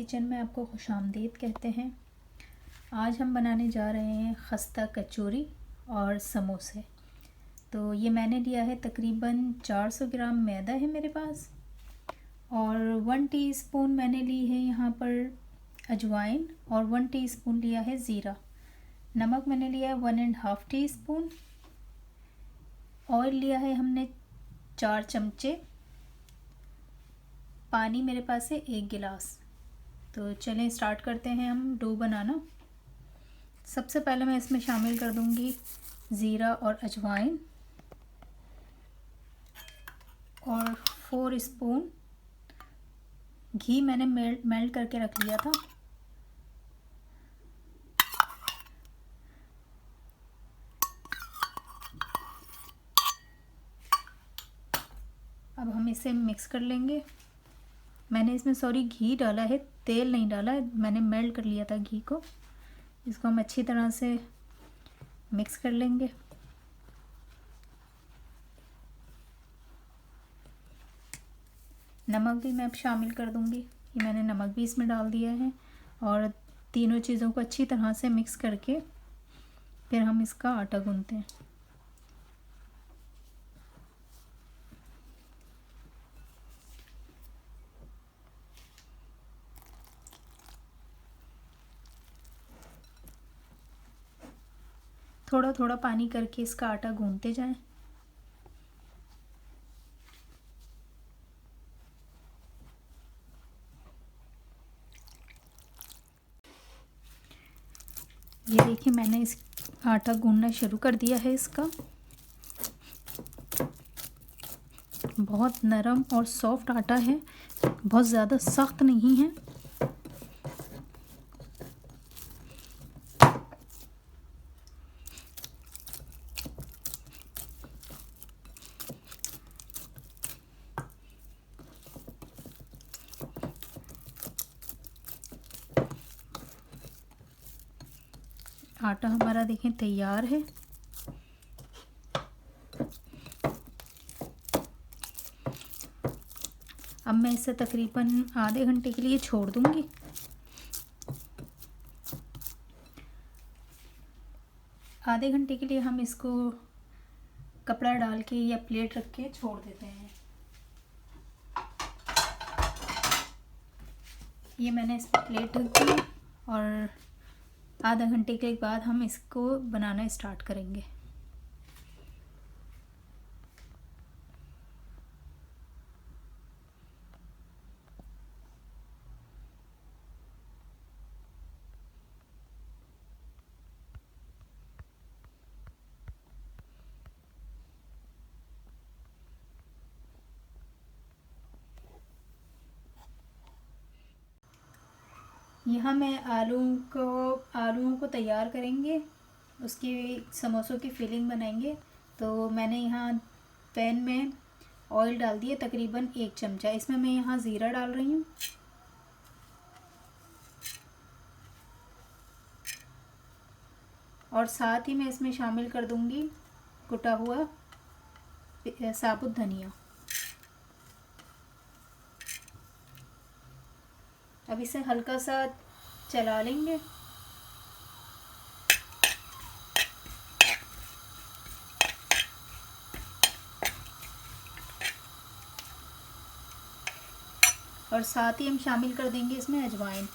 Kitchen में आपको खुशामदीद कहते हैं। आज हम बनाने जा रहे हैं खस्ता कचौरी और समोसे। तो ये मैंने लिया है तकरीबन 400 ग्राम मैदा है मेरे पास, और 1 टीस्पून मैंने ली है यहाँ पर अजवाइन, और 1 टीस्पून लिया है ज़ीरा। नमक मैंने लिया है 1.5 टीस्पून। ऑयल लिया है हमने 4 चमचे। पानी मेरे पास है 1 गिलास। तो चलें स्टार्ट करते हैं हम डो बनाना। सबसे पहले मैं इसमें शामिल कर दूंगी ज़ीरा और अजवाइन, और 4 स्पून घी मैंने मेल्ट करके रख लिया था। अब हम इसे मिक्स कर लेंगे। मैंने इसमें घी डाला है, तेल नहीं डाला है, मैंने मेल्ट कर लिया था घी को। इसको हम अच्छी तरह से मिक्स कर लेंगे। नमक भी मैं अब शामिल कर दूंगी। ये मैंने नमक भी इसमें डाल दिया है, और तीनों चीज़ों को अच्छी तरह से मिक्स करके फिर हम इसका आटा गूंथते हैं। थोड़ा थोड़ा पानी करके इसका आटा गूंथते जाएं। ये देखिए मैंने इस आटा गूंथना शुरू कर दिया है इसका। बहुत नरम और सॉफ्ट आटा है, बहुत ज़्यादा सख्त नहीं है। आटा हमारा देखें तैयार है। अब मैं इसे तकरीबन आधे घंटे के लिए छोड़ दूंगी। आधे घंटे के लिए हम इसको कपड़ा डाल के या प्लेट रख के छोड़ देते हैं। ये मैंने इस पर प्लेट रख दी, और आधा घंटे के बाद हम इसको बनाना स्टार्ट करेंगे। यहाँ मैं आलूओं को तैयार करेंगे, उसकी समोसों की फिलिंग बनाएंगे। तो मैंने यहाँ पैन में ऑयल डाल दिया तकरीबन 1 चमचा। इसमें मैं यहाँ ज़ीरा डाल रही हूँ, और साथ ही मैं इसमें शामिल कर दूँगी कुटा हुआ साबुत धनिया। अब इसे हल्का सा चला लेंगे। और साथ ही हम शामिल कर देंगे इसमें अजवाइन।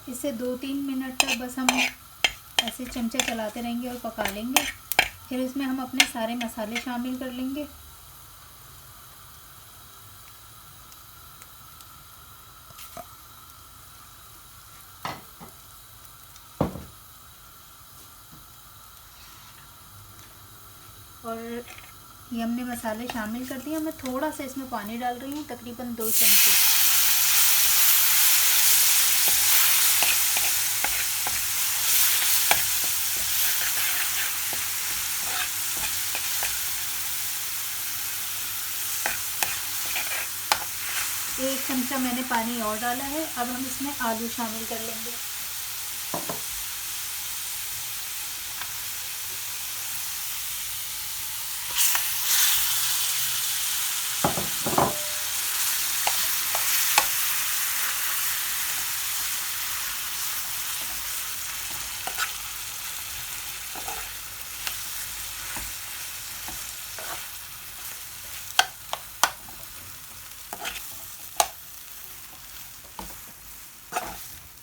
इसे 2-3 मिनट तक बस हम ऐसे चमचे चलाते रहेंगे और पका लेंगे। फिर इसमें हम अपने सारे मसाले शामिल कर लेंगे। और ये हमने मसाले शामिल कर दिए। मैं थोड़ा सा इसमें पानी डाल रही हूँ, तकरीबन 2 चमचे। 1 चमचा मैंने पानी और डाला है। अब हम इसमें आलू शामिल कर लेंगे।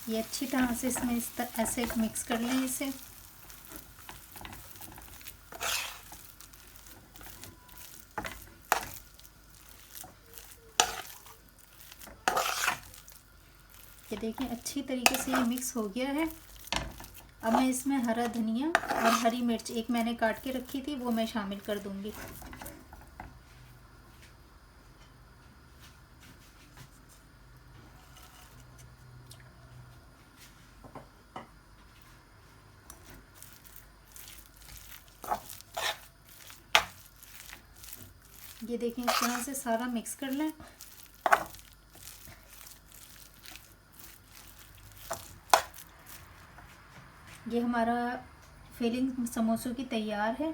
ये अच्छी तरह से इसमें ऐसे मिक्स कर लें इसे। ये देखिए अच्छी तरीके से ये मिक्स हो गया है। अब मैं इसमें हरा धनिया और हरी मिर्च एक मैंने काट के रखी थी, वो मैं शामिल कर दूंगी। ये देखें इस तरह से सारा मिक्स कर लें। ये हमारा फिलिंग समोसों की तैयार है।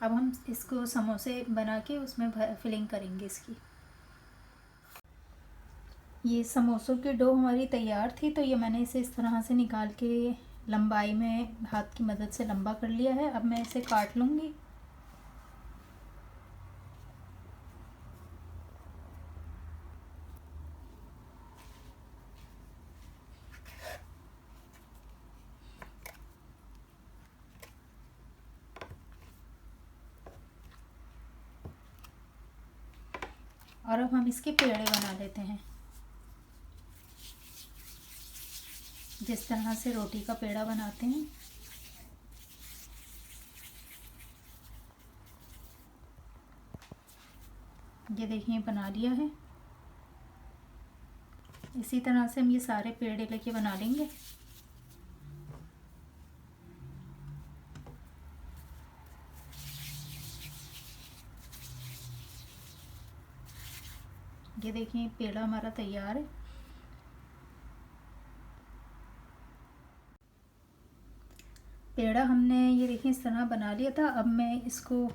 अब हम इसको समोसे बना के उसमें फिलिंग करेंगे इसकी। ये समोसों की डो हमारी तैयार थी, तो ये मैंने इसे इस तरह से निकाल के लंबाई में हाथ की मदद से लंबा कर लिया है। अब मैं इसे काट लूँगी। और अब हम इसके पेड़े बना लेते हैं, जिस तरह से रोटी का पेड़ा बनाते हैं। ये देखिए बना लिया है। इसी तरह से हम ये सारे पेड़े लेके बना लेंगे। ये देखिए पेड़ा हमारा तैयार है। पेड़ा हमने ये देखिए इस तरह बना लिया था। अब मैं इसको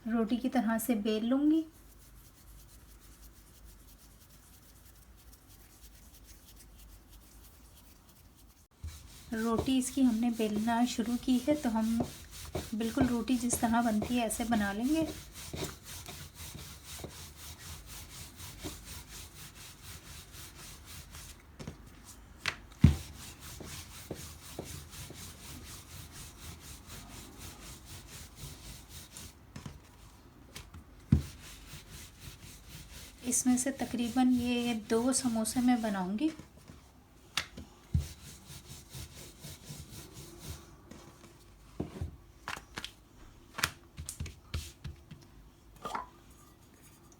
रोटी की तरह से बेल लूँगी। रोटी इसकी हमने बेलना शुरू की है, तो हम बिल्कुल रोटी जिस तरह बनती है ऐसे बना लेंगे। इसमें से तकरीबन ये 2 समोसे मैं बनाऊंगी।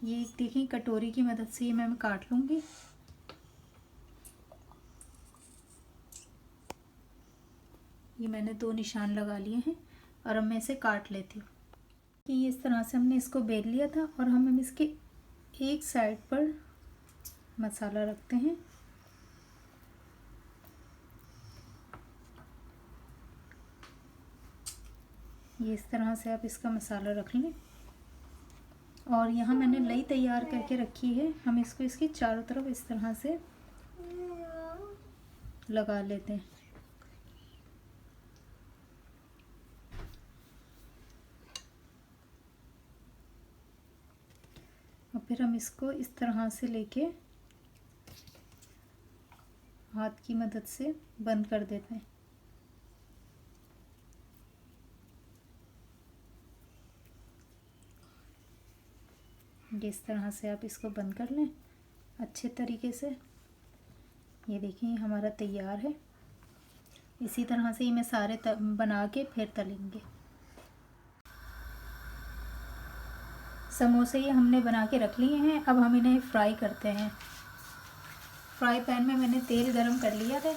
ये देखिए कटोरी की मदद से ये मैं काट लूँगी। ये मैंने 2 निशान लगा लिए हैं और अब मैं इसे काट लेती हूँ। ये इस तरह से हमने इसको बेल लिया था और हम इसके एक साइड पर मसाला रखते हैं। ये इस तरह से आप इसका मसाला रख लें। और यहाँ मैंने लई तैयार करके रखी है। हम इसको इसकी चारों तरफ इस तरह से लगा लेते हैं। और फिर हम इसको इस तरह से लेके हाथ की मदद से बंद कर देते हैं। इस तरह से आप इसको बंद कर लें अच्छे तरीके से। ये देखिए हमारा तैयार है। इसी तरह से ही मैं सारे बना के फिर तलेंगे। समोसे ये हमने बना के रख लिए हैं। अब हम इन्हें फ्राई करते हैं। फ्राई पैन में मैंने तेल गरम कर लिया है।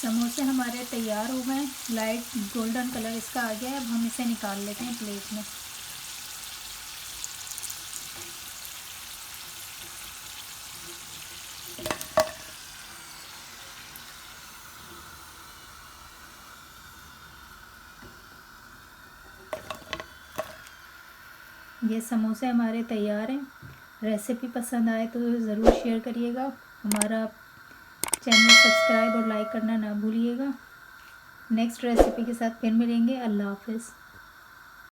समोसे हमारे तैयार हो गए, लाइट गोल्डन कलर इसका आ गया है। अब हम इसे निकाल लेते हैं प्लेट में। ये समोसे हमारे तैयार हैं। रेसिपी पसंद आए तो ज़रूर शेयर करिएगा। हमारा चैनल सब्सक्राइब और लाइक करना ना भूलिएगा। नेक्स्ट रेसिपी के साथ फिर मिलेंगे। अल्लाह हाफ़िज़।